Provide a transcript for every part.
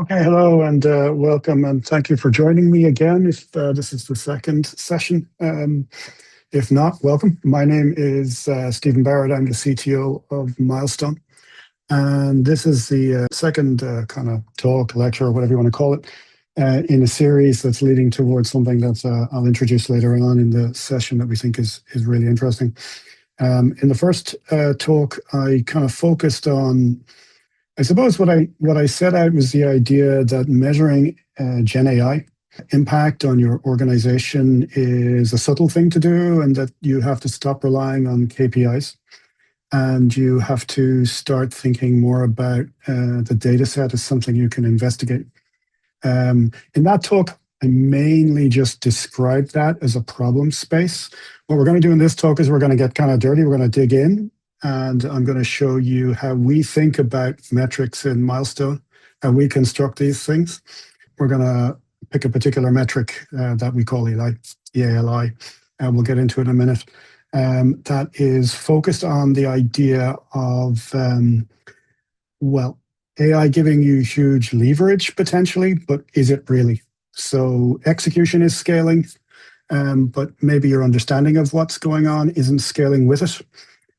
Okay, hello and welcome, and thank you for joining me again. If this is the second session, if not, welcome. My name is Stephen Barrett. I'm the CTO of Milestone, and this is the second kind of talk, lecture, or whatever you want to call it, in a series that's leading towards something that I'll introduce later on in the session that we think is really interesting. In the first talk, I kind of focused on, I suppose what I set out was the idea that measuring GenAI impact on your organization is a subtle thing to do, and that you have to stop relying on KPIs, and you have to start thinking more about the data set as something you can investigate. In that talk, I mainly just described that as a problem space. What we're going to do in this talk is we're going to get kind of dirty. We're going to dig in. And I'm going to show you how we think about metrics in Milestone, how we construct these things. We're going to pick a particular metric that we call EALI, and we'll get into it in a minute, that is focused on the idea of, well, AI giving you huge leverage potentially, but is it really? So execution is scaling, but maybe your understanding of what's going on isn't scaling with it.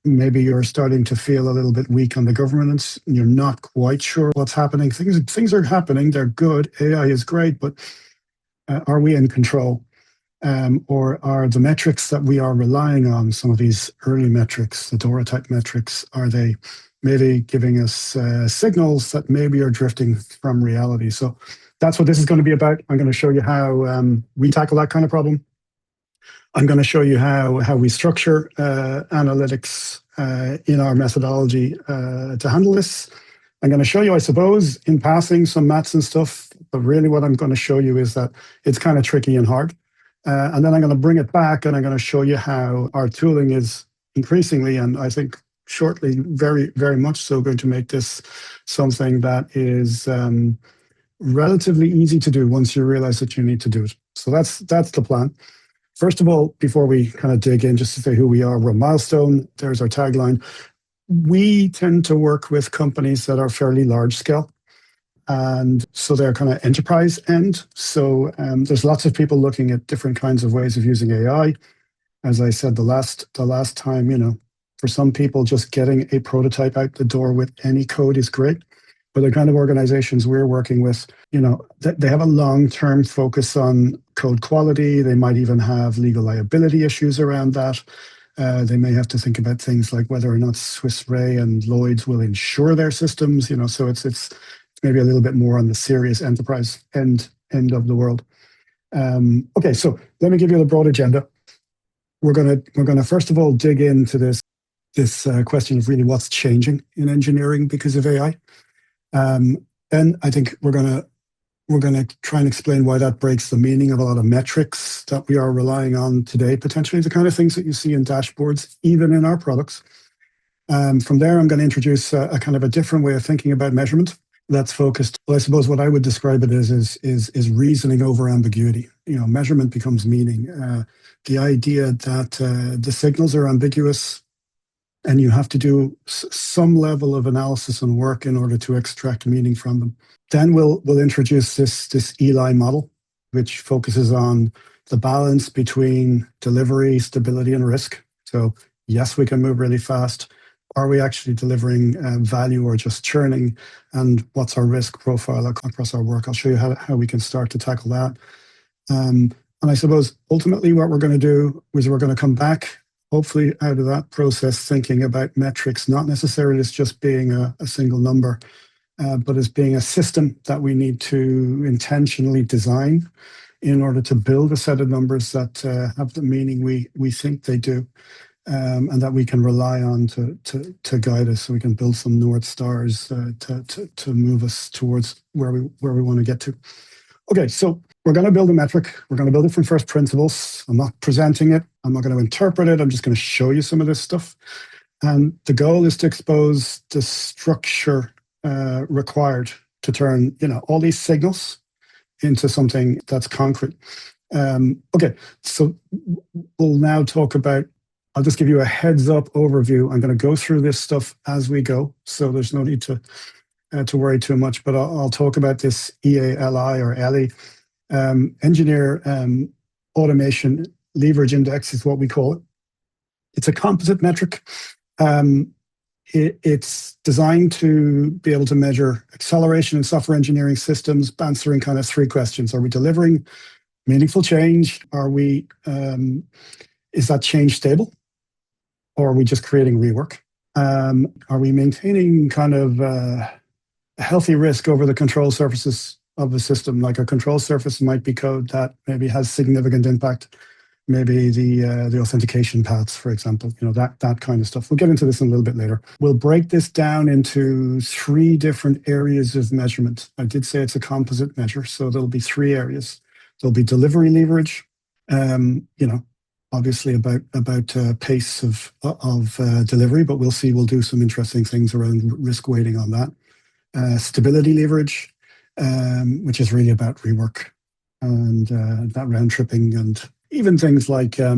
Maybe you're starting to feel a little bit weak on the governance, and you're not quite sure what's happening. Things are happening, they're good, AI is great, but are we in control? Or are the metrics that we are relying on, some of these early metrics, the DORA type metrics, are they maybe giving us signals that maybe are drifting from reality? So that's what this is going to be about. I'm going to show you how we tackle that kind of problem. I'm going to show you how we structure analytics in our methodology to handle this. I'm going to show you, I suppose, in passing, some maths and stuff, but really what I'm going to show you is that it's kind of tricky and hard. And then I'm going to bring it back, and I'm going to show you how our tooling is increasingly, and I think shortly, very, very much so, going to make this something that is relatively easy to do once you realize that you need to do it. So that's the plan. First of all, before we kind of dig in, just to say who we are, we're Milestone. There's our tagline. We tend to work with companies that are fairly large scale, and so they're kind of enterprise end. So there's lots of people looking at different kinds of ways of using AI. As I said the last time, for some people, just getting a prototype out the door with any code is great. But the kind of organizations we're working with, they have a long-term focus on code quality. They might even have legal liability issues around that. They may have to think about things like whether or not Swiss Re and Lloyd's will insure their systems. So it's maybe a little bit more on the serious enterprise end of the world. Okay, so let me give you the broad agenda. We're gonna first of all dig into this question of really what's changing in engineering because of AI. Then I think we're gonna try and explain why that breaks the meaning of a lot of metrics that we are relying on today, potentially the kind of things that you see in dashboards, even in our products. From there, I'm going to introduce a kind of a different way of thinking about measurement that's focused. Well, I suppose what I would describe it as is reasoning over ambiguity. Measurement becomes meaning. The idea that the signals are ambiguous, and you have to do some level of analysis and work in order to extract meaning from them. Then we'll introduce this EALI model, which focuses on the balance between delivery, stability, and risk. So yes, we can move really fast. Are we actually delivering value or just churning? And what's our risk profile across our work? I'll show you how we can start to tackle that. And I suppose ultimately what we're going to do is we're going to come back, hopefully out of that process, thinking about metrics, not necessarily as just being a single number, but as being a system that we need to intentionally design in order to build a set of numbers that have the meaning we think they do, and that we can rely on to guide us, so we can build some North Stars to move us towards where we want to get to. Okay, so we're going to build a metric. We're going to build it from first principles. I'm not presenting it. I'm not going to interpret it. I'm just going to show you some of this stuff. And the goal is to expose the structure required to turn, all these signals into something that's concrete. Okay, so we'll now talk about, I'll just give you a heads up overview. I'm going to go through this stuff as we go, so there's no need to to worry too much, but I'll talk about this EALI or EALI, Engineer Automation Leverage Index is what we call it. It's a composite metric. It's designed to be able to measure acceleration in software engineering systems, answering kind of three questions. Are we delivering meaningful change? Is that change stable? Or are we just creating rework? Are we maintaining kind of a healthy risk over the control surfaces of the system? Like a control surface might be code that maybe has significant impact. Maybe the authentication paths, for example, that kind of stuff. We'll get into this a little bit later. We'll break this down into three different areas of measurement. I did say it's a composite measure, so there'll be three areas. There'll be delivery leverage, obviously about pace of delivery, but we'll do some interesting things around risk weighting on that. Stability leverage, which is really about rework and that round tripping, and even things like I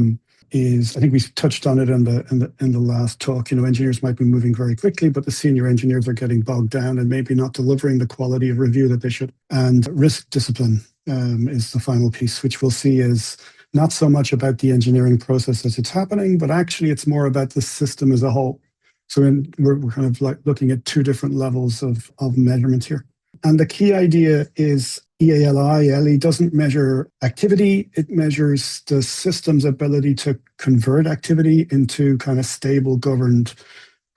think we touched on it in the last talk. Engineers might be moving very quickly, but the senior engineers are getting bogged down and maybe not delivering the quality of review that they should. And risk discipline is the final piece, which we'll see is not so much about the engineering process as it's happening, but actually it's more about the system as a whole. So we're kind of like looking at two different levels of measurement here. And the key idea is EALI doesn't measure activity. It measures the system's ability to convert activity into kind of stable, governed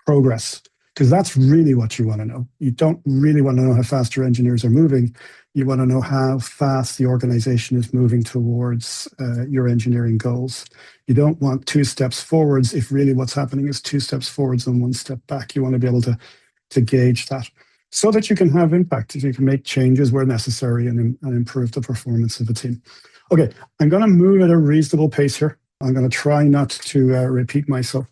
progress. Because that's really what you want to know. You don't really want to know how fast your engineers are moving. You want to know how fast the organization is moving towards your engineering goals. You don't want 2 steps forwards if really what's happening is 2 steps forwards and 1 step back. You want to be able to gauge that, so that you can have impact, you can make changes where necessary and improve the performance of the team. Okay, I'm going to move at a reasonable pace here. I'm going to try not to repeat myself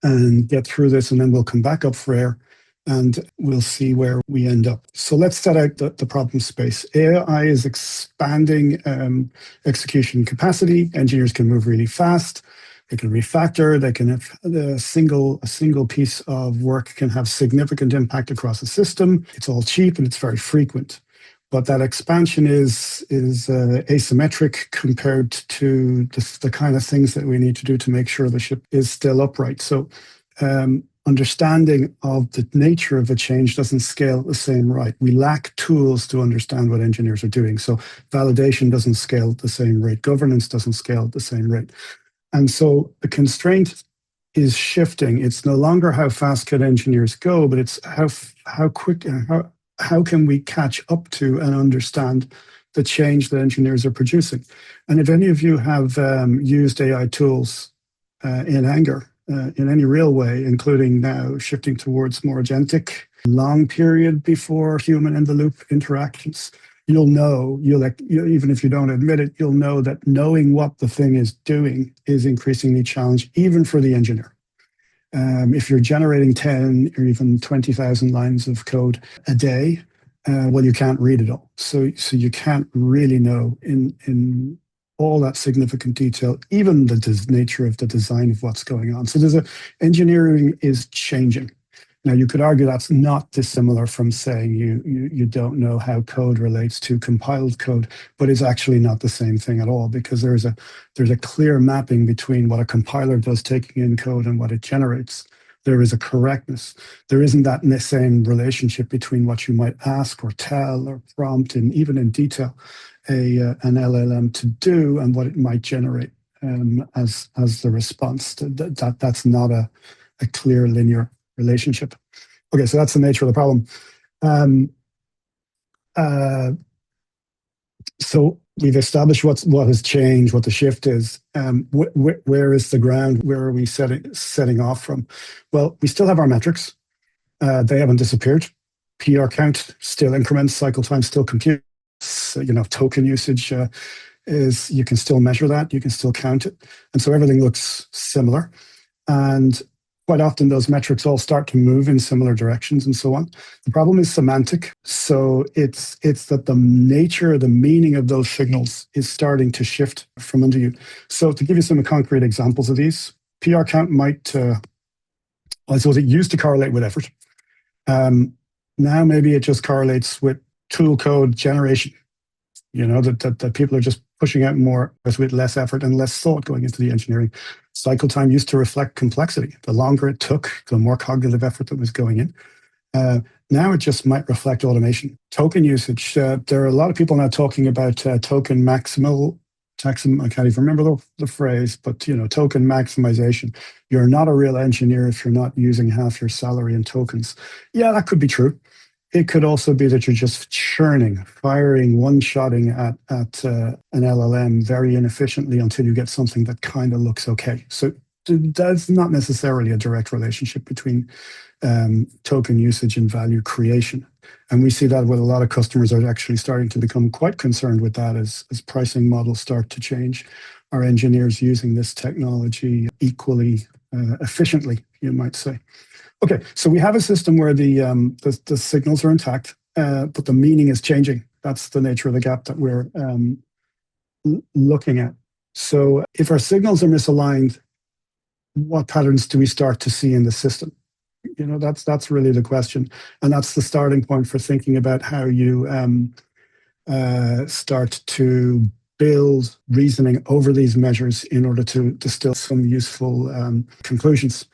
and get through this, and then we'll come back up for air and we'll see where we end up. So let's set out the problem space. AI is expanding execution capacity. Engineers can move really fast. They can refactor. They can have a single piece of work can have significant impact across a system. It's all cheap and it's very frequent. But that expansion is asymmetric compared to the kind of things that we need to do to make sure the ship is still upright. So understanding of the nature of a change doesn't scale at the same rate. We lack tools to understand what engineers are doing. So validation doesn't scale at the same rate. Governance doesn't scale at the same rate. And so the constraint is shifting. It's no longer how fast can engineers go, but it's how quick and how can we catch up to and understand the change that engineers are producing. And if any of you have used AI tools in anger, in any real way, including now shifting towards more agentic, long period before human in the loop interactions, you'll know, even if you don't admit it, you'll know that knowing what the thing is doing is increasingly challenged, even for the engineer. If you're generating 10 or even 20,000 lines of code a day, well, you can't read it all. So you can't really know in all that significant detail, even the nature of the design of what's going on. So engineering is changing. Now, you could argue that's not dissimilar from saying you don't know how code relates to compiled code, but it's actually not the same thing at all, because there's a clear mapping between what a compiler does taking in code and what it generates. There is a correctness. There isn't that same relationship between what you might ask or tell or prompt, and even in detail, an LLM to do and what it might generate as the response. That's not a clear linear relationship. Okay, so that's the nature of the problem. So we've established what has changed, what the shift is. Where is the ground? Where are we setting off from? Well, we still have our metrics. They haven't disappeared. PR count still increments, cycle time still computes. Token usage is, you can still measure that, you can still count it. And so everything looks similar. And quite often those metrics all start to move in similar directions and so on. The problem is semantic. So it's that the nature, the meaning of those signals is starting to shift from under you. So to give you some concrete examples of these, PR count might, I suppose it used to correlate with effort. Now maybe it just correlates with tool code generation, that people are just pushing out more with less effort and less thought going into the engineering. Cycle time used to reflect complexity. The longer it took, the more cognitive effort that was going in. Now it just might reflect automation. Token usage. There are a lot of people now talking about token maximal. I can't even remember the phrase, but token maximization. You're not a real engineer if you're not using half your salary in tokens. Yeah, that could be true. It could also be that you're just churning, firing, one-shotting at an LLM very inefficiently until you get something that kind of looks okay. So that's not necessarily a direct relationship between token usage and value creation. And we see that with a lot of customers are actually starting to become quite concerned with that as pricing models start to change. Are engineers using this technology equally efficiently, you might say? Okay, so we have a system where the signals are intact, but the meaning is changing. That's the nature of the gap that we're looking at. So if our signals are misaligned, what patterns do we start to see in the system? That's really the question, and that's the starting point for thinking about how you start to build reasoning over these measures in order to distill some useful conclusions.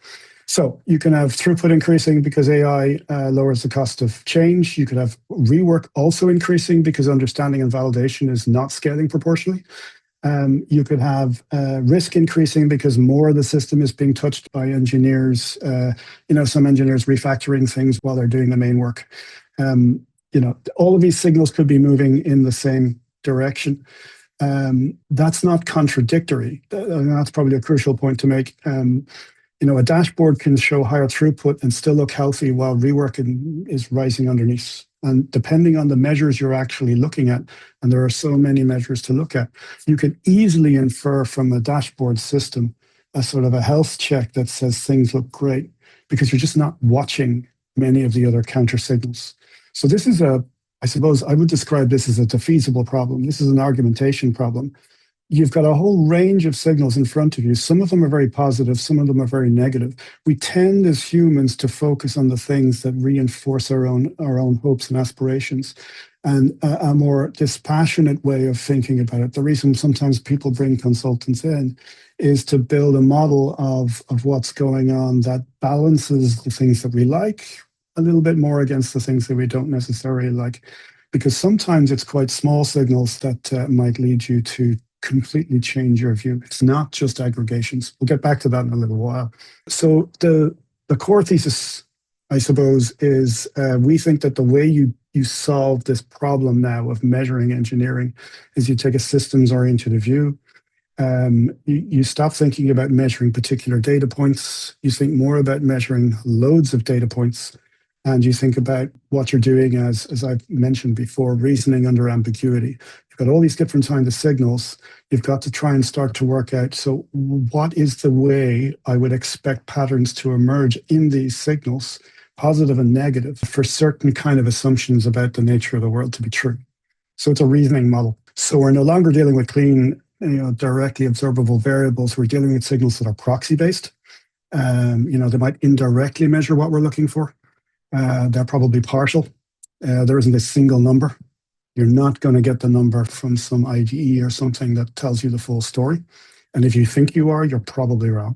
So you can have throughput increasing because AI lowers the cost of change. You could have rework also increasing because understanding and validation is not scaling proportionally. You could have risk increasing because more of the system is being touched by engineers. Some engineers refactoring things while they're doing the main work. All of these signals could be moving in the same direction. That's not contradictory. That's probably a crucial point to make. A dashboard can show higher throughput and still look healthy while rework is rising underneath. And depending on the measures you're actually looking at, and there are so many measures to look at, you can easily infer from a dashboard system a sort of a health check that says things look great because you're just not watching many of the other counter signals. So this is I suppose I would describe this as a defeasible problem. This is an argumentation problem. You've got a whole range of signals in front of you. Some of them are very positive, some of them are very negative. We tend as humans to focus on the things that reinforce our own hopes and aspirations, and a more dispassionate way of thinking about it. The reason sometimes people bring consultants in is to build a model of what's going on that balances the things that we like a little bit more against the things that we don't necessarily like. Because sometimes it's quite small signals that might lead you to completely change your view. It's not just aggregations. We'll get back to that in a little while. So the core thesis, I suppose, is we think that the way you solve this problem now of measuring engineering is you take a systems-oriented view. You stop thinking about measuring particular data points. You think more about measuring loads of data points. And you think about what you're doing as I've mentioned before, reasoning under ambiguity. You've got all these different kinds of signals. You've got to try and start to work out, so what is the way I would expect patterns to emerge in these signals, positive and negative, for certain kind of assumptions about the nature of the world to be true. So it's a reasoning model. So we're no longer dealing with clean, directly observable variables. We're dealing with signals that are proxy-based. They might indirectly measure what we're looking for. They're probably partial. There isn't a single number. You're not going to get the number from some IDE or something that tells you the full story. And if you think you are, you're probably wrong.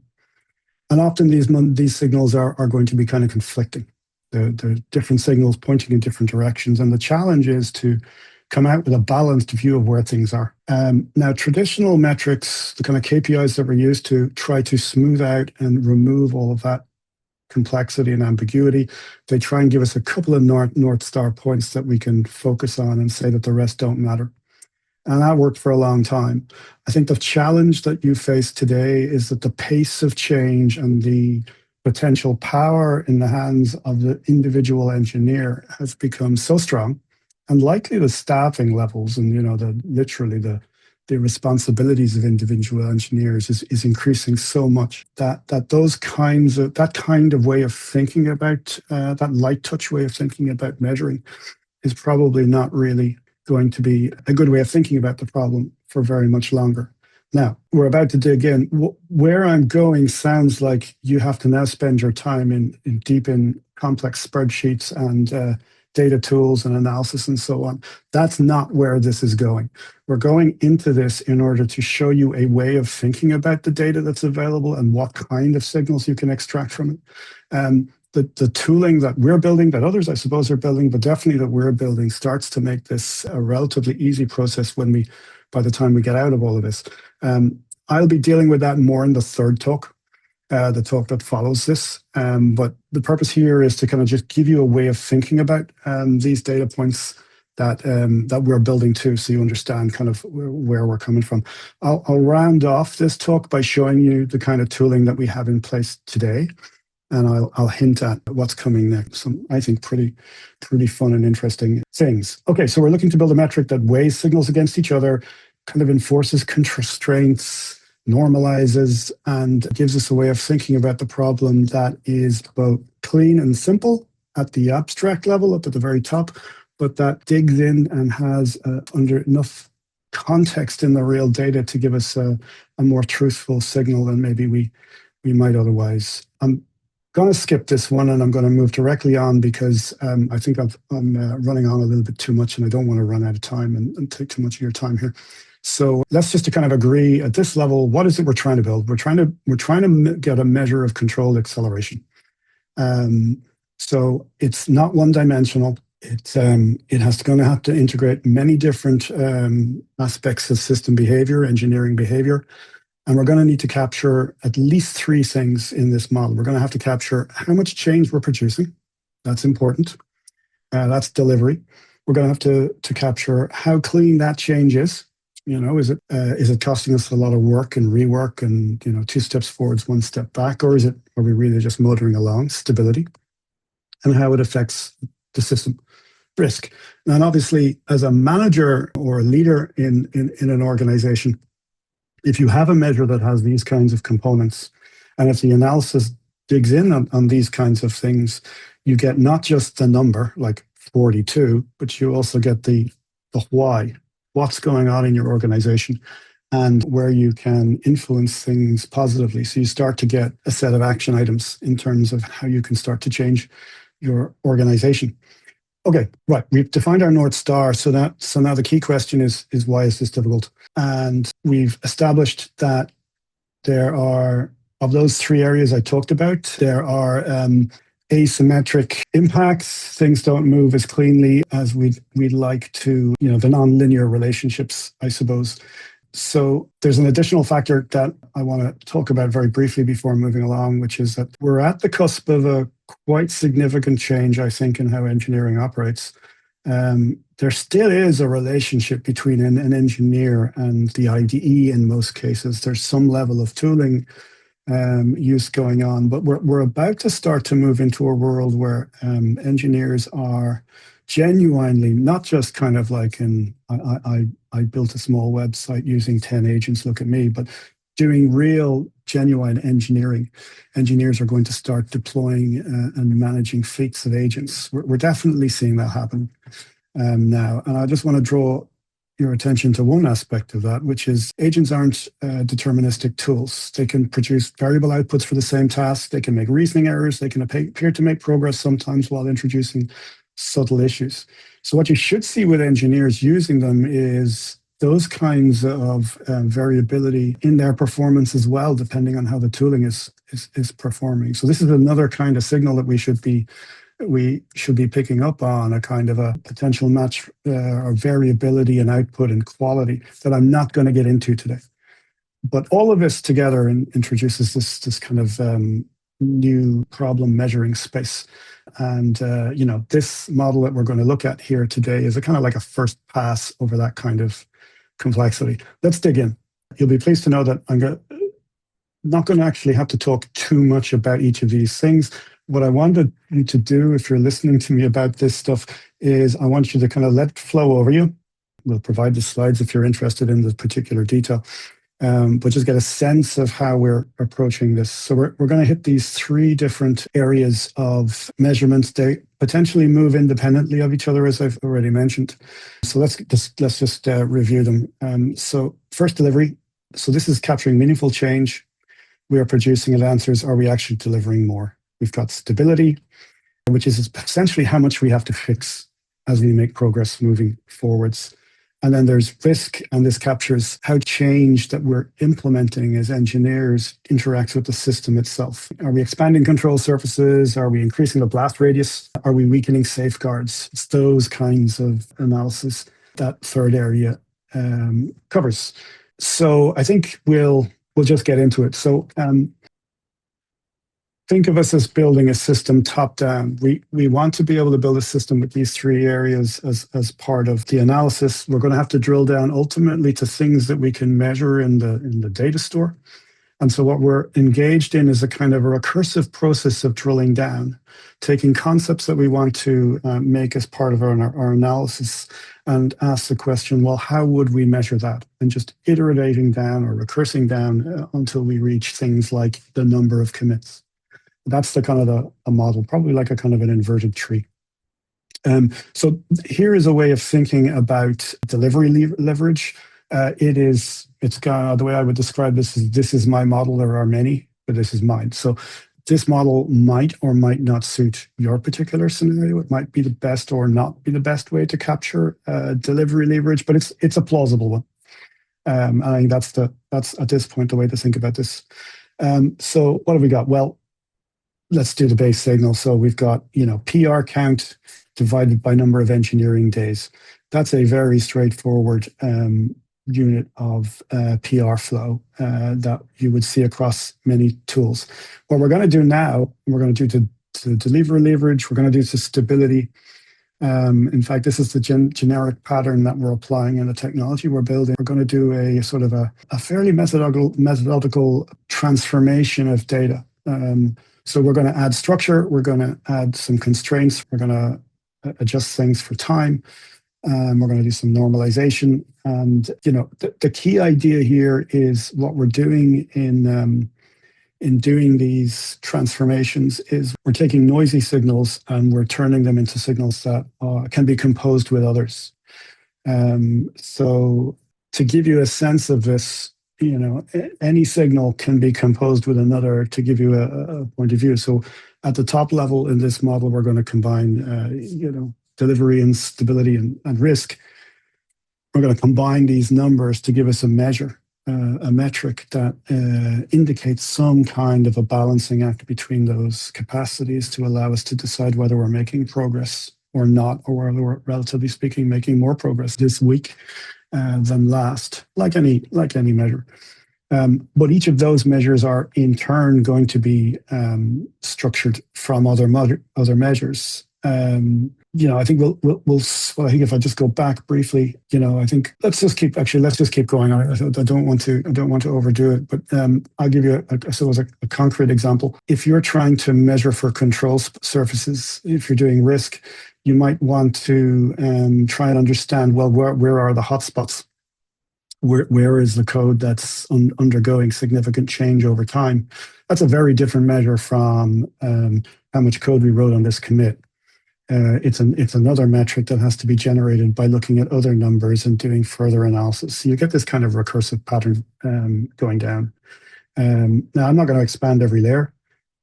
And often these signals are going to be kind of conflicting. They're different signals pointing in different directions. And the challenge is to come out with a balanced view of where things are. Now, traditional metrics, the kind of KPIs that we're used to, try to smooth out and remove all of that complexity and ambiguity. They try and give us a couple of North Star points that we can focus on and say that the rest don't matter. And that worked for a long time. I think the challenge that you face today is that the pace of change and the potential power in the hands of the individual engineer has become so strong, and likely the staffing levels and literally the responsibilities of individual engineers is increasing so much that that kind of way of thinking about that light touch way of thinking about measuring is probably not really going to be a good way of thinking about the problem for very much longer. Now, we're about to dig in. Where I'm going sounds like you have to now spend your time in deep in complex spreadsheets and data tools and analysis and so on. That's not where this is going. We're going into this in order to show you a way of thinking about the data that's available and what kind of signals you can extract from it. The tooling that we're building, that others I suppose are building, but definitely that we're building, starts to make this a relatively easy process by the time we get out of all of this. I'll be dealing with that more in the third talk, the talk that follows this. But the purpose here is to kind of just give you a way of thinking about these data points that we're building too, so you understand kind of where we're coming from. I'll round off this talk by showing you the kind of tooling that we have in place today. And I'll hint at what's coming next. Some, I think, pretty fun and interesting things. Okay, so we're looking to build a metric that weighs signals against each other, kind of enforces constraints, normalizes, and gives us a way of thinking about the problem that is both clean and simple at the abstract level, up at the very top, but that digs in and has under enough context in the real data to give us a more truthful signal than maybe we might otherwise. I'm going to skip this one and I'm going to move directly on because I think I'm running on a little bit too much and I don't want to run out of time and take too much of your time here. So let's just to kind of agree at this level, what is it we're trying to build? We're trying to get a measure of controlled acceleration. So it's not one dimensional. It's going to have to integrate many different aspects of system behavior, engineering behavior. And we're going to need to capture at least three things in this model. We're going to have to capture how much change we're producing. That's important. That's delivery. We're going to have to capture how clean that change is. Is it costing us a lot of work and rework and, 2 steps forwards, 1 step back, or are we really just motoring along? Stability, and how it affects the system. Risk. And obviously, as a manager or a leader in an organization, if you have a measure that has these kinds of components, and if the analysis digs in on these kinds of things, you get not just the number, like 42, but you also get the why, what's going on in your organization, and where you can influence things positively. So you start to get a set of action items in terms of how you can start to change your organization. Okay, right. We've defined our North Star. So now the key question is why is this difficult? And we've established that there are, of those 3 areas I talked about, there are asymmetric impacts. Things don't move as cleanly as we'd like to, the non-linear relationships, I suppose. So there's an additional factor that I want to talk about very briefly before moving along, which is that we're at the cusp of a quite significant change, I think, in how engineering operates. There still is a relationship between an engineer and the IDE in most cases. There's some level of tooling use going on, but we're about to start to move into a world where engineers are genuinely, not just kind of like I built a small website using 10 agents, look at me, but doing real, genuine engineering. Engineers are going to start deploying and managing fleets of agents. We're definitely seeing that happen now. And I just want to draw your attention to one aspect of that, which is agents aren't deterministic tools. They can produce variable outputs for the same task. They can make reasoning errors. They can appear to make progress sometimes while introducing subtle issues. So what you should see with engineers using them is those kinds of variability in their performance as well, depending on how the tooling is performing. So this is another kind of signal that we should be picking up on, a kind of a potential match or variability in output and quality that I'm not going to get into today. But all of this together introduces this kind of new problem measuring space. And, this model that we're going to look at here today is a kind of like a first pass over that kind of complexity. Let's dig in. You'll be pleased to know that I'm not going to actually have to talk too much about each of these things. What I wanted you to do, if you're listening to me about this stuff, is I want you to kind of let it flow over you. We'll provide the slides if you're interested in the particular detail, but just get a sense of how we're approaching this. So we're going to hit these 3 different areas of measurements. They potentially move independently of each other, as I've already mentioned. So let's just review them. So first, delivery. So this is capturing meaningful change. We are producing it. Answers, are we actually delivering more? We've got stability, which is essentially how much we have to fix as we make progress moving forwards. And then there's risk, and this captures how change that we're implementing as engineers interacts with the system itself. Are we expanding control surfaces? Are we increasing the blast radius? Are we weakening safeguards? It's those kinds of analysis that third area covers. So I think we'll just get into it. So think of us as building a system top down. We want to be able to build a system with these three areas as part of the analysis. We're going to have to drill down ultimately to things that we can measure in the data store. And so what we're engaged in is a kind of a recursive process of drilling down, taking concepts that we want to make as part of our analysis and ask the question, well, how would we measure that? And just iterating down or recursing down until we reach things like the number of commits. That's the kind of a model, probably like a kind of an inverted tree. So here is a way of thinking about delivery leverage. It's got, the way I would describe this is my model. There are many, but this is mine. So this model might or might not suit your particular scenario. It might be the best or not be the best way to capture delivery leverage, but it's a plausible one. I think that's at this point the way to think about this. So what have we got? Well, let's do the base signal. So we've got, PR count divided by number of engineering days. That's a very straightforward unit of PR flow that you would see across many tools. What we're going to do now, we're going to do to deliver leverage, we're going to do to stability. In fact, this is the generic pattern that we're applying in the technology we're building. We're going to do a sort of a fairly methodological transformation of data. So we're going to add structure, we're going to add some constraints, we're going to adjust things for time, we're going to do some normalization. And, the key idea here is what we're doing in doing these transformations is we're taking noisy signals and we're turning them into signals that can be composed with others. So to give you a sense of this, any signal can be composed with another to give you a point of view. So at the top level in this model, we're going to combine, delivery and stability and risk. We're going to combine these numbers to give us a measure, a metric that indicates some kind of a balancing act between those capacities to allow us to decide whether we're making progress or not, or whether we're, relatively speaking, making more progress this week than last, like any measure. But each of those measures are in turn going to be structured from other measures. I think I think if I just go back briefly, I think let's just keep going. I don't want to overdo it, but I'll give you a concrete example. If you're trying to measure for control surfaces, if you're doing risk, you might want to try and understand, well, where are the hotspots? Where is the code that's undergoing significant change over time? That's a very different measure from how much code we wrote on this commit. It's another metric that has to be generated by looking at other numbers and doing further analysis. So you get this kind of recursive pattern going down. Now, I'm not going to expand every layer,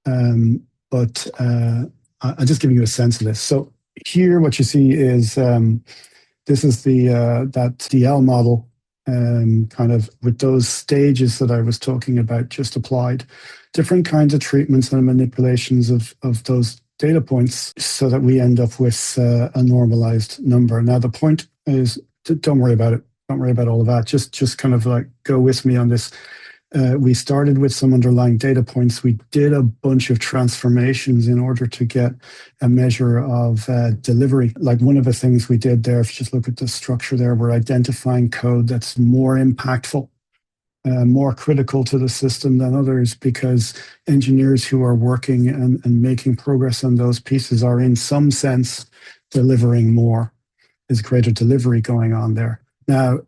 but I'm just giving you a sense of this. So here, what you see is this is that DL model, kind of with those stages that I was talking about just applied, different kinds of treatments and manipulations of those data points so that we end up with a normalized number. Now, the point is, don't worry about it. Don't worry about all of that. Just kind of like go with me on this. We started with some underlying data points. We did a bunch of transformations in order to get a measure of delivery. Like one of the things we did there, if you just look at the structure there, we're identifying code that's more impactful, more critical to the system than others, because engineers who are working and making progress on those pieces are in some sense delivering more. There's greater delivery going on there. Now,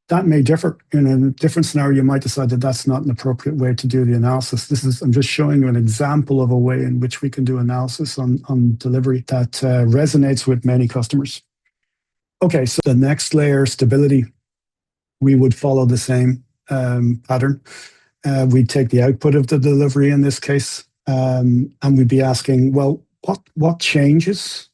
that may differ. In a different scenario, you might decide that that's not an appropriate way to do the analysis. I'm just showing you an example of a way in which we can do analysis on delivery that resonates with many customers. Okay, so the next layer, stability, we would follow the same pattern. We'd take the output of the delivery in this case, and we'd be asking, well, what changes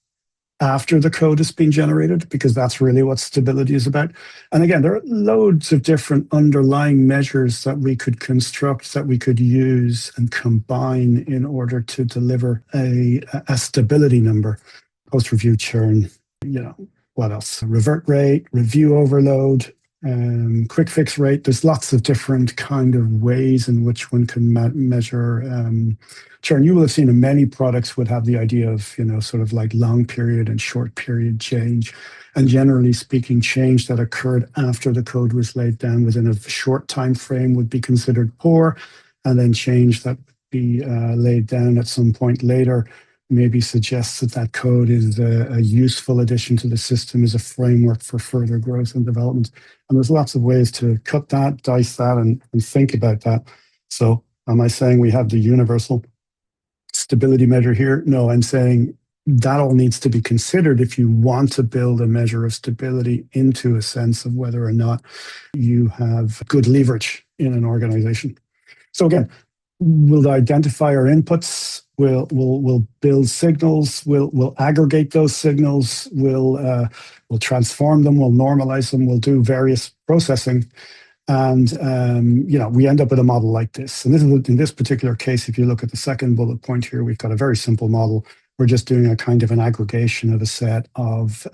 after the code has been generated, because that's really what stability is about. And again, there are loads of different underlying measures that we could construct, that we could use and combine in order to deliver a stability number. Post-review churn, what else? Revert rate, review overload, quick fix rate. There's lots of different kind of ways in which one can measure churn. You will have seen in many products would have the idea of, sort of like long period and short period change. And generally speaking, change that occurred after the code was laid down within a short time frame would be considered poor. And then change that would be laid down at some point later maybe suggests that that code is a useful addition to the system, is a framework for further growth and development. And there's lots of ways to cut that, dice that, and think about that. So am I saying we have the universal stability measure here? No, I'm saying that all needs to be considered if you want to build a measure of stability into a sense of whether or not you have good leverage in an organization. So again, we'll identify our inputs, we'll build signals, we'll aggregate those signals, we'll transform them, we'll normalize them, we'll do various processing. And we end up with a model like this. And this is, in this particular case, if you look at the second bullet point here, we've got a very simple model. We're just doing a kind of an aggregation of a set of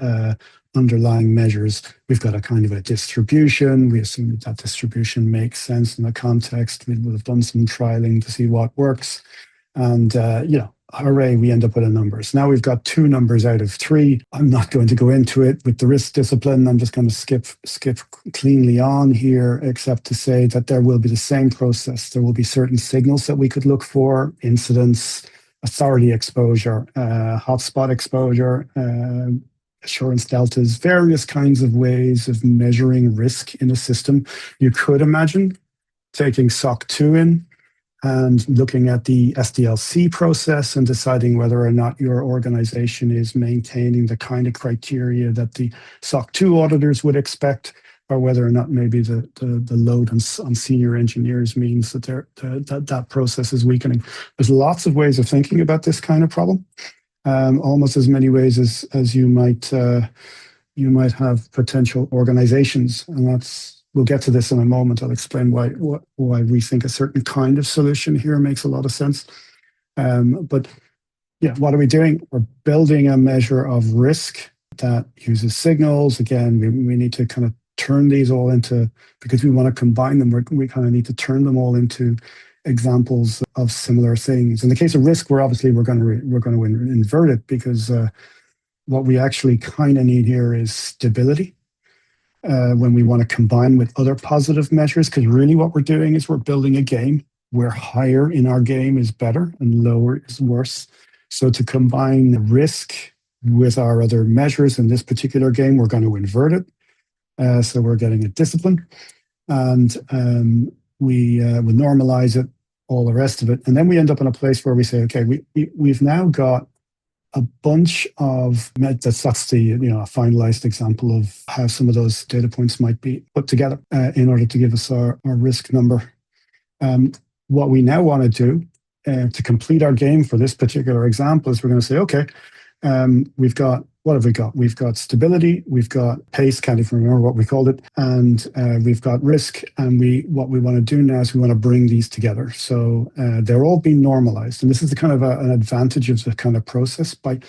underlying measures. We've got a kind of a distribution. We assume that that distribution makes sense in the context. We will have done some trialing to see what works. And, hooray, we end up with a number. So now we've got 2 numbers out of 3. I'm not going to go into it with the risk discipline. I'm just going to skip cleanly on here, except to say that there will be the same process. There will be certain signals that we could look for: incidents, authority exposure, hotspot exposure, assurance deltas, various kinds of ways of measuring risk in a system. You could imagine taking SOC 2 in and looking at the SDLC process and deciding whether or not your organization is maintaining the kind of criteria that the SOC 2 auditors would expect, or whether or not maybe the load on senior engineers means that that process is weakening. There's lots of ways of thinking about this kind of problem, almost as many ways as you might have potential organizations, and we'll get to this in a moment. I'll explain why we think a certain kind of solution here makes a lot of sense. But yeah, what are we doing? We're building a measure of risk that uses signals. Again, we need to kind of turn these all into, because we want to combine them, we kind of need to turn them all into examples of similar things. In the case of risk, we're going to invert it, because what we actually kind of need here is stability when we want to combine with other positive measures, because really what we're doing is we're building a game where higher in our game is better and lower is worse. So to combine risk with our other measures in this particular game, we're going to invert it. So we're getting a discipline, and we normalize it, all the rest of it. And then we end up in a place where we say, okay, we've now got a bunch of, that's the a finalized example of how some of those data points might be put together in order to give us our risk number. What we now want to do to complete our game for this particular example is we're going to say, okay, what have we got? We've got stability, we've got pace, can't even remember what we called it, and we've got risk. And what we want to do now is we want to bring these together. So they're all being normalized. And this is the kind of an advantage of the kind of process. By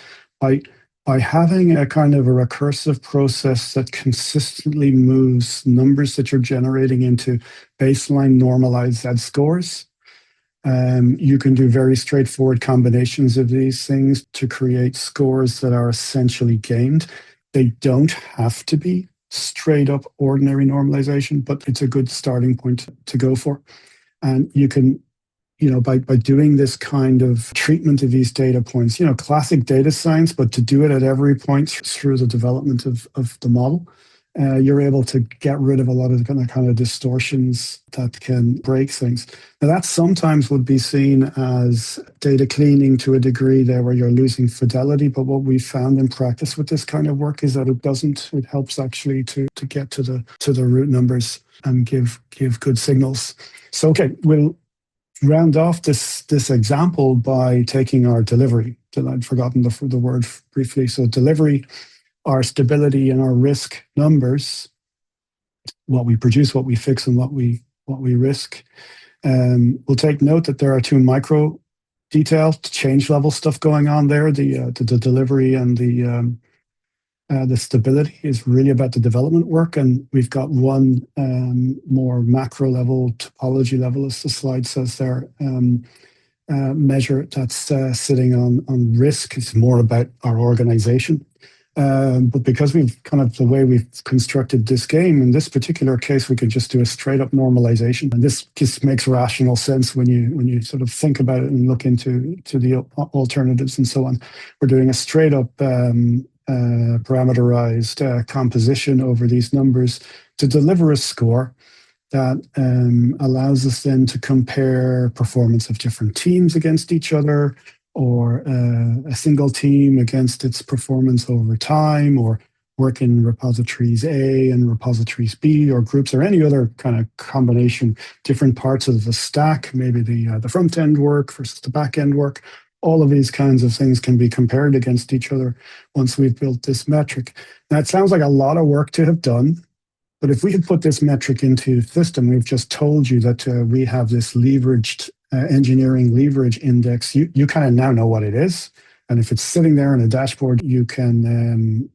having a kind of a recursive process that consistently moves numbers that you're generating into baseline normalized z-scores, you can do very straightforward combinations of these things to create scores that are essentially gamed. They don't have to be straight up ordinary normalization, but it's a good starting point to go for. And you can, by doing this kind of treatment of these data points, classic data science, but to do it at every point through the development of the model, you're able to get rid of a lot of the kind of distortions that can break things. Now, that sometimes would be seen as data cleaning to a degree there, where you're losing fidelity. But what we found in practice with this kind of work is that it doesn't. It helps actually to get to the root numbers and give good signals. So, okay, we'll round off this example by taking our delivery I'd forgotten the word briefly. So delivery, our stability and our risk numbers, what we produce, what we fix, and what we risk. We'll take note that there are two micro detail change level stuff going on there. The delivery and the stability is really about the development work, and we've got one more macro level, topology level, as the slide says there, measure that's sitting on risk. It's more about our organization. But because we've kind of the way we've constructed this game, in this particular case, we could just do a straight up normalization. And this just makes rational sense when you sort of think about it and look into the alternatives and so on. We're doing a straight up parameterized composition over these numbers to deliver a score that allows us then to compare performance of different teams against each other, or a single team against its performance over time, or work in repositories A and repositories B, or groups, or any other kind of combination, different parts of the stack, maybe the front end work versus the back end work. All of these kinds of things can be compared against each other once we've built this metric. Now, it sounds like a lot of work to have done, but if we had put this metric into the system, we've just told you that we have this leveraged engineering leverage index. You kind of now know what it is. And if it's sitting there in a dashboard, you can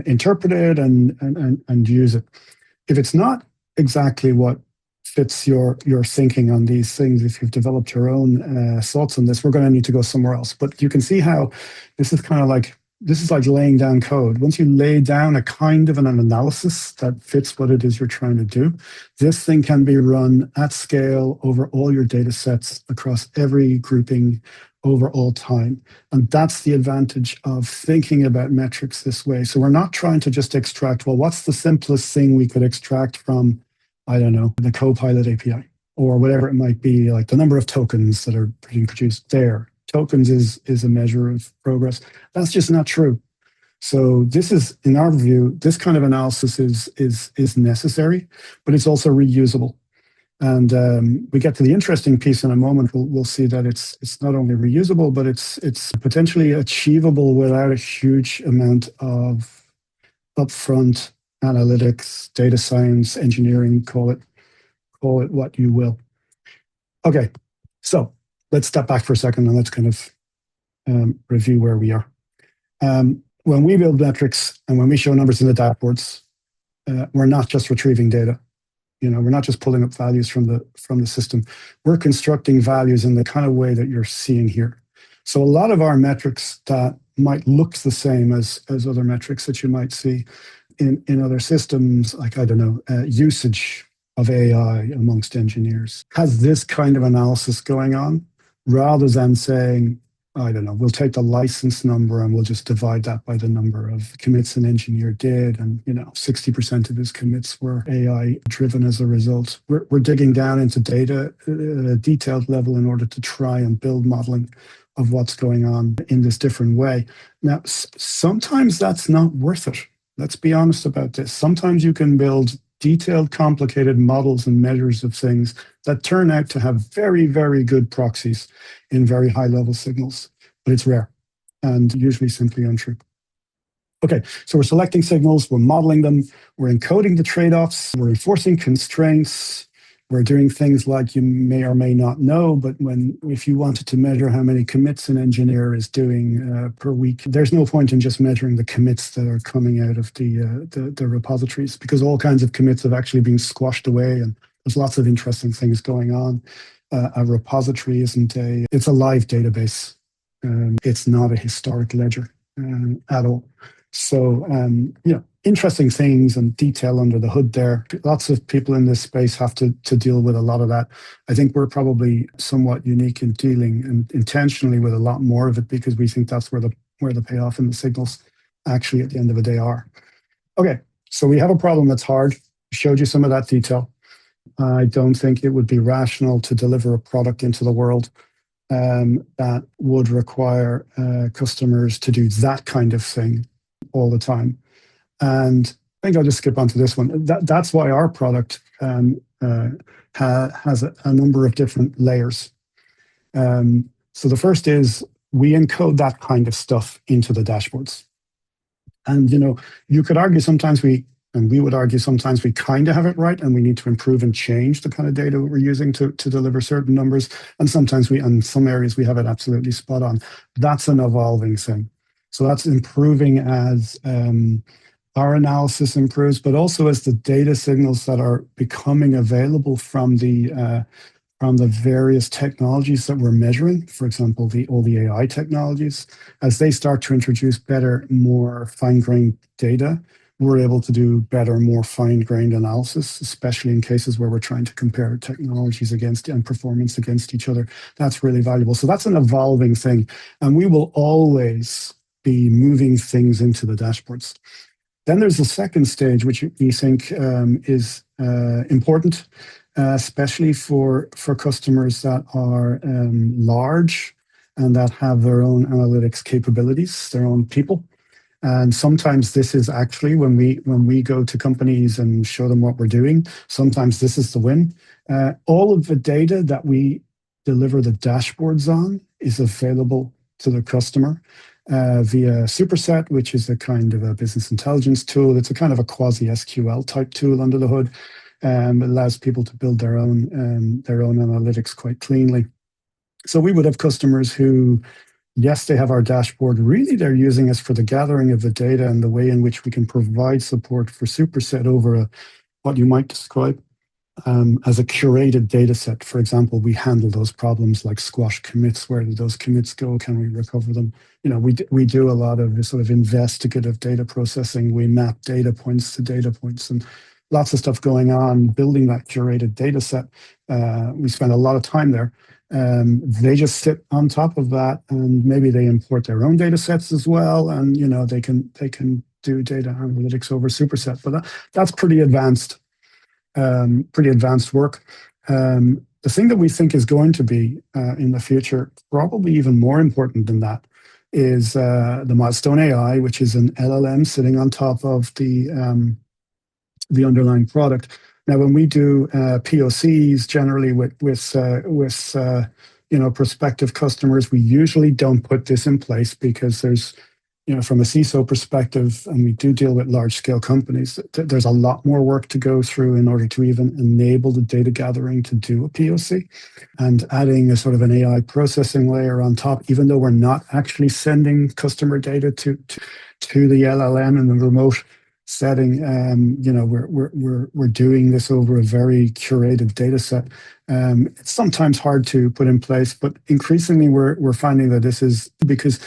interpret it and use it. If it's not exactly what fits your thinking on these things, if you've developed your own thoughts on this, we're going to need to go somewhere else. But you can see how this is kind of like, this is like laying down code. Once you lay down a kind of an analysis that fits what it is you're trying to do, this thing can be run at scale over all your data sets across every grouping over all time. And that's the advantage of thinking about metrics this way. So we're not trying to just extract, well, what's the simplest thing we could extract from, I don't know, the Copilot API, or whatever it might be, like the number of tokens that are being produced there. Tokens is a measure of progress. That's just not true. So this is, in our view, this kind of analysis is necessary, but it's also reusable. And we get to the interesting piece in a moment. We'll see that it's not only reusable, but it's potentially achievable without a huge amount of upfront analytics, data science, engineering. Call it what you will. Okay, so let's step back for a second and let's kind of review where we are. When we build metrics and when we show numbers in the dashboards, we're not just retrieving data. We're not just pulling up values from the system. We're constructing values in the kind of way that you're seeing here. So a lot of our metrics that might look the same as other metrics that you might see in other systems, like, I don't know, usage of AI amongst engineers, has this kind of analysis going on, rather than saying, I don't know, we'll take the license number and we'll just divide that by the number of commits an engineer did. And, 60% of his commits were AI driven as a result. We're digging down into data at a detailed level in order to try and build modeling of what's going on in this different way. Now, sometimes that's not worth it. Let's be honest about this. Sometimes you can build detailed, complicated models and measures of things that turn out to have very, very good proxies in very high-level signals, but it's rare and usually simply untrue. Okay, so we're selecting signals, we're modeling them, we're encoding the trade-offs, we're enforcing constraints, we're doing things like you may or may not know, but if you wanted to measure how many commits an engineer is doing per week, there's no point in just measuring the commits that are coming out of the repositories, because all kinds of commits have actually been squashed away, and there's lots of interesting things going on. A repository it's a live database. It's not a historic ledger at all. So, interesting things and detail under the hood there. Lots of people in this space have to deal with a lot of that. I think we're probably somewhat unique in dealing and intentionally with a lot more of it, because we think that's where the payoff and the signals actually at the end of the day are. Okay, so we have a problem that's hard. Showed you some of that detail. I don't think it would be rational to deliver a product into the world that would require customers to do that kind of thing all the time. And I think I'll just skip on to this one. That's why our product has a number of different layers. So the first is we encode that kind of stuff into the dashboards. And, you could argue sometimes and we would argue sometimes we kind of have it right and we need to improve and change the kind of data we're using to deliver certain numbers. And sometimes in some areas, we have it absolutely spot on. That's an evolving thing. So that's improving as our analysis improves, but also as the data signals that are becoming available from the various technologies that we're measuring, for example, all the AI technologies, as they start to introduce better, more fine-grained data, we're able to do better, more fine-grained analysis, especially in cases where we're trying to compare technologies and performance against each other. That's really valuable. So that's an evolving thing. And we will always be moving things into the dashboards. Then there's the second stage, which we think is important, especially for customers that are large and that have their own analytics capabilities, their own people. And sometimes this is actually when we go to companies and show them what we're doing, sometimes this is the win. All of the data that we deliver the dashboards on is available to the customer via Superset, which is a kind of a business intelligence tool. It's a kind of a quasi-SQL type tool under the hood. It allows people to build their own analytics quite cleanly. So we would have customers who, yes, they have our dashboard. Really, they're using us for the gathering of the data and the way in which we can provide support for Superset over what you might describe as a curated data set. For example, we handle those problems like squash commits. Where do those commits go? Can we recover them? We do a lot of sort of investigative data processing. We map data points to data points and lots of stuff going on, building that curated data set. We spend a lot of time there. They just sit on top of that, and maybe they import their own data sets as well. And they can do data analytics over Superset. But that's pretty advanced work. The thing that we think is going to be in the future, probably even more important than that, is the Milestone AI, which is an LLM sitting on top of the underlying product. Now, when we do POCs generally with prospective customers, we usually don't put this in place because there's, from a CISO perspective, and we do deal with large scale companies, there's a lot more work to go through in order to even enable the data gathering to do a POC. And adding a sort of an AI processing layer on top, even though we're not actually sending customer data to the LLM in the remote setting, we're doing this over a very curated data set. It's sometimes hard to put in place, but increasingly we're finding that this is because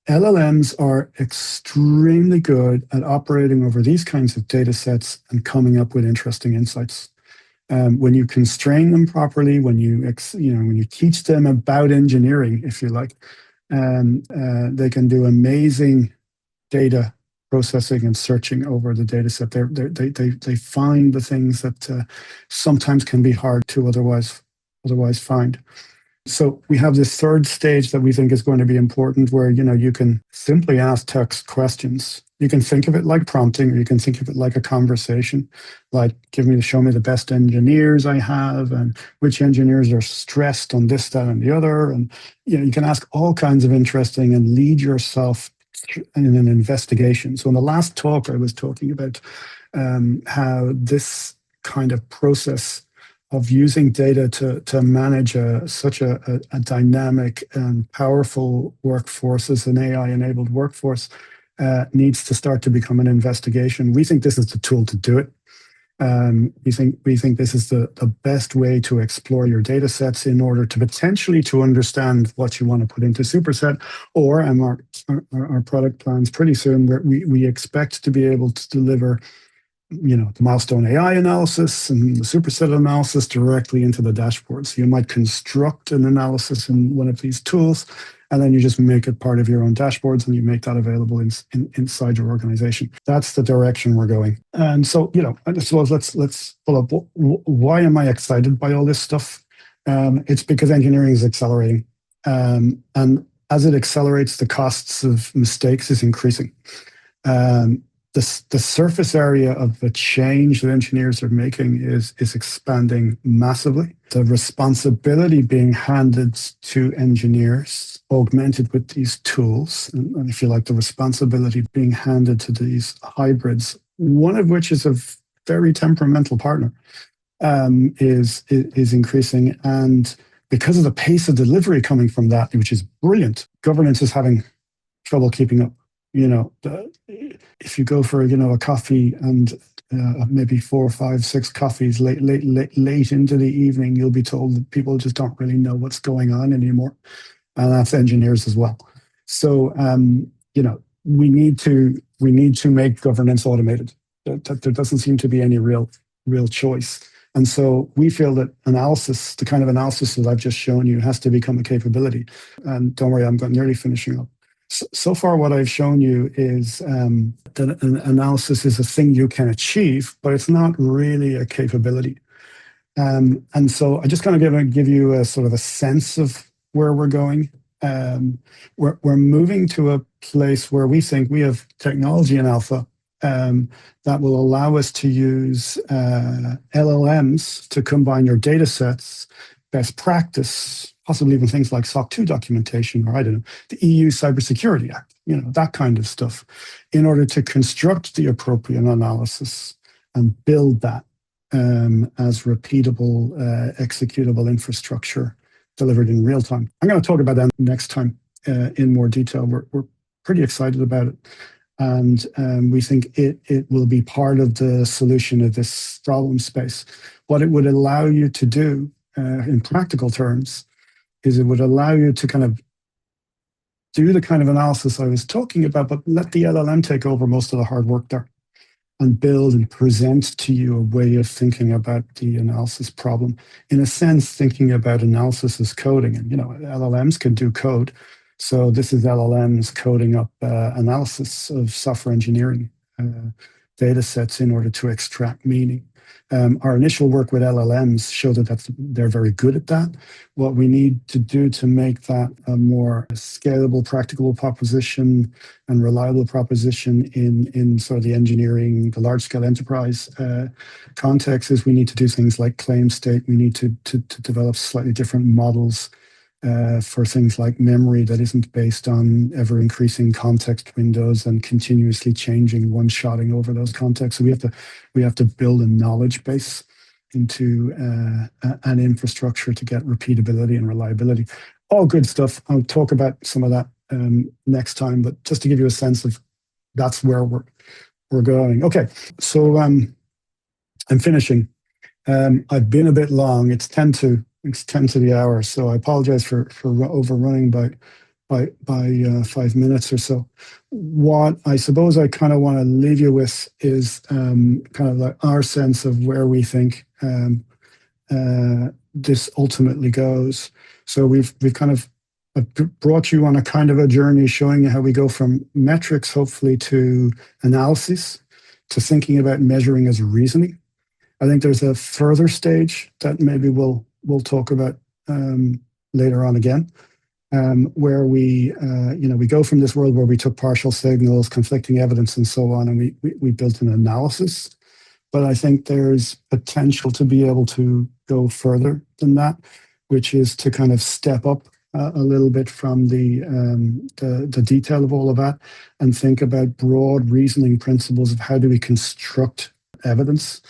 LLMs are extremely good at operating over these kinds of data sets and coming up with interesting insights. When you constrain them properly, when you teach them about engineering, if you like, they can do amazing data processing and searching over the data set. They find the things that sometimes can be hard to otherwise find. So we have this third stage that we think is going to be important, where you can simply ask text questions. You can think of it like prompting, or you can think of it like a conversation, like show me the best engineers I have, and which engineers are stressed on this, that, and the other. And you can ask all kinds of interesting and lead yourself in an investigation. So in the last talk, I was talking about how this kind of process of using data to manage such a dynamic and powerful workforce as an AI-enabled workforce needs to start to become an investigation. We think this is the tool to do it. We think this is the best way to explore your data sets in order to potentially to understand what you want to put into Superset, or our product plans pretty soon, where we expect to be able to deliver the Milestone AI analysis and the Superset analysis directly into the dashboard. So you might construct an analysis in one of these tools, and then you just make it part of your own dashboards, and you make that available inside your organization. That's the direction we're going. And so, I suppose let's pull up. Why am I excited by all this stuff? It's because engineering is accelerating, and as it accelerates, the costs of mistakes is increasing. the surface area of the change that engineers are making is expanding massively. The responsibility being handed to engineers, augmented with these tools, and if you like, the responsibility being handed to these hybrids, one of which is a very temperamental partner, is increasing. And because of the pace of delivery coming from that, which is brilliant, governance is having trouble keeping up. If you go for a coffee and maybe 4, 5, 6 coffees late into the evening, you'll be told that people just don't really know what's going on anymore, and that's engineers as well. So we need to make governance automated. There doesn't seem to be any real choice. And so we feel that analysis, the kind of analysis that I've just shown you, has to become a capability. And don't worry, I'm nearly finishing up. So far, what I've shown you is that an analysis is a thing you can achieve, but it's not really a capability. And so I just kind of give you a sort of a sense of where we're going. We're moving to a place where we think we have technology in alpha that will allow us to use LLMs to combine your data sets, best practice, possibly even things like SOC 2 documentation, or I don't know, the EU Cybersecurity Act, that kind of stuff, in order to construct the appropriate analysis and build that as repeatable, executable infrastructure delivered in real time. I'm going to talk about that next time in more detail. We're pretty excited about it. And we think it will be part of the solution of this problem space. What it would allow you to do in practical terms is it would allow you to kind of do the kind of analysis I was talking about, but let the LLM take over most of the hard work there and build and present to you a way of thinking about the analysis problem. In a sense, thinking about analysis as coding. And, LLMs can do code. So this is LLMs coding up analysis of software engineering data sets in order to extract meaning. Our initial work with LLMs showed that they're very good at that. What we need to do to make that a more scalable, practicable proposition and reliable proposition in sort of the engineering, the large-scale enterprise context is we need to do things like claim state. We need to develop slightly different models for things like memory that isn't based on ever-increasing context windows and continuously changing, one-shotting over those contexts. So we have to build a knowledge base into an infrastructure to get repeatability and reliability. All good stuff. I'll talk about some of that next time, but just to give you a sense of that's where we're going. Okay, so I'm finishing. I've been a bit long. It's 10 to the hour, so I apologize for overrunning by 5 minutes or so. What I suppose I kind of want to leave you with is kind of like our sense of where we think this ultimately goes. So we've kind of brought you on a kind of a journey showing you how we go from metrics, hopefully, to analysis, to thinking about measuring as reasoning. I think there's a further stage that maybe we'll talk about later on again, where we go from this world where we took partial signals, conflicting evidence, and so on, and we built an analysis. But I think there's potential to be able to go further than that, which is to kind of step up a little bit from the detail of all of that and think about broad reasoning principles of how do we construct evidence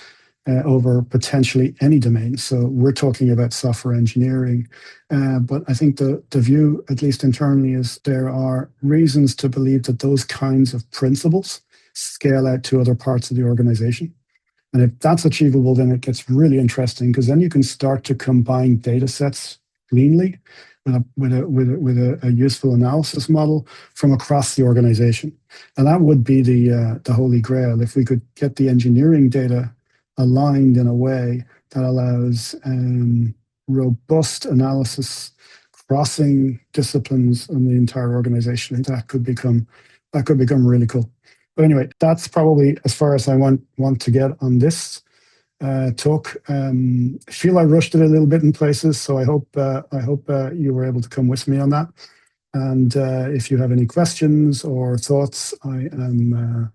over potentially any domain. So we're talking about software engineering, but I think the view, at least internally, is there are reasons to believe that those kinds of principles scale out to other parts of the organization. And if that's achievable, then it gets really interesting, because then you can start to combine data sets cleanly with a useful analysis model from across the organization. And that would be the holy grail, if we could get the engineering data aligned in a way that allows robust analysis crossing disciplines in the entire organization. That could become really cool. But anyway, that's probably as far as I want to get on this talk. I feel I rushed it a little bit in places, so I hope you were able to come with me on that. And if you have any questions or thoughts, I am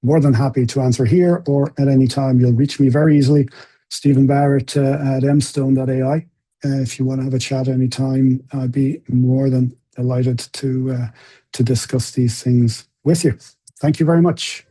more than happy to answer here or at any time. You'll reach me very easily, Stephen Barrett at mstone.ai. If you want to have a chat anytime, I'd be more than delighted to discuss these things with you. Thank you very much.